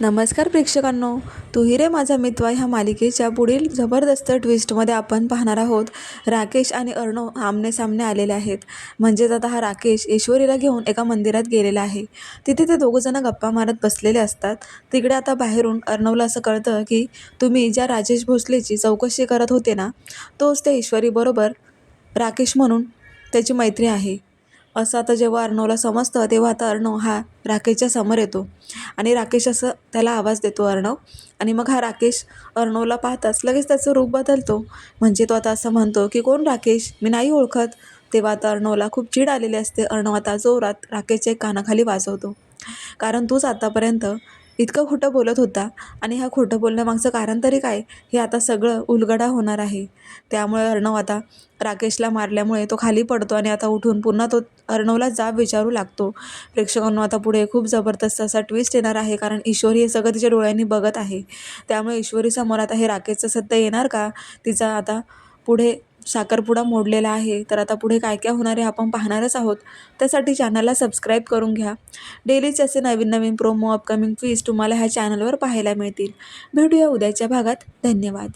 नमस्कार प्रेक्षकांनो, तू ही रे माझा मित्र ह्या मालिकेच्या पुढील जबरदस्त ट्विस्टमध्ये आपण पाहणार आहोत. राकेश आणि अर्णव आमने सामने आलेले आहेत. म्हणजेच आता हा राकेश ईश्वरीला घेऊन एका मंदिरात गेलेला आहे. तिथे ते दोघंजणं गप्पा मारत बसलेले असतात. तिकडे आता बाहेरून अर्णवला असं कळतं की तुम्ही ज्या राजेश भोसलेची चौकशी करत होते ना, तोच त्या ईश्वरीबरोबर राकेश म्हणून त्याची मैत्री आहे. असं आता जेव्हा अर्णवला समजतं तेव्हा आता अर्णव हा राकेशच्या समोर येतो आणि राकेश असं त्याला आवाज देतो अर्णव. आणि मग हा राकेश अर्णवला पाहताच लगेच त्याचं रूप बदलतो. म्हणजे तो आता असं म्हणतो की कोण राकेश, मी नाही ओळखत. तेव्हा आता अर्णवला खूप चीड आलेली असते. अर्णव आता जोरात राकेशच्या कानाखाली वाजवतो, कारण तूच आतापर्यंत इतकं खोटं बोलत होता आणि ह्या खोटं बोलण्यामागचं कारण तरी काय, हे आता सगळं उलगडा होणार आहे. त्यामुळे अर्णव आता राकेशला मारल्यामुळे तो खाली पडतो आणि आता उठून पुन्हा तो अर्णवला जाब विचारू लागतो. प्रेक्षकांनो, आता पुढे खूप जबरदस्त असा ट्विस्ट येणार आहे, कारण ईश्वरी हे सगळं तिच्या डोळ्यांनी बघत आहे. त्यामुळे ईश्वरीसमोर आता हे राकेशचं सत्य येणार का? तिचा आता पुढे साखरपुडा मोडलेला आहे. तर आता पुढे काय काय होणार आहे आपण पाहणारच आहोत. त्यासाठी चॅनलला सबस्क्राईब करून घ्या. डेलीचे असे नवीन नवीन प्रोमो, अपकमिंग ट्विस्ट तुम्हाला ह्या चॅनलवर पाहायला मिळतील. भेटूया उद्याच्या भागात. धन्यवाद.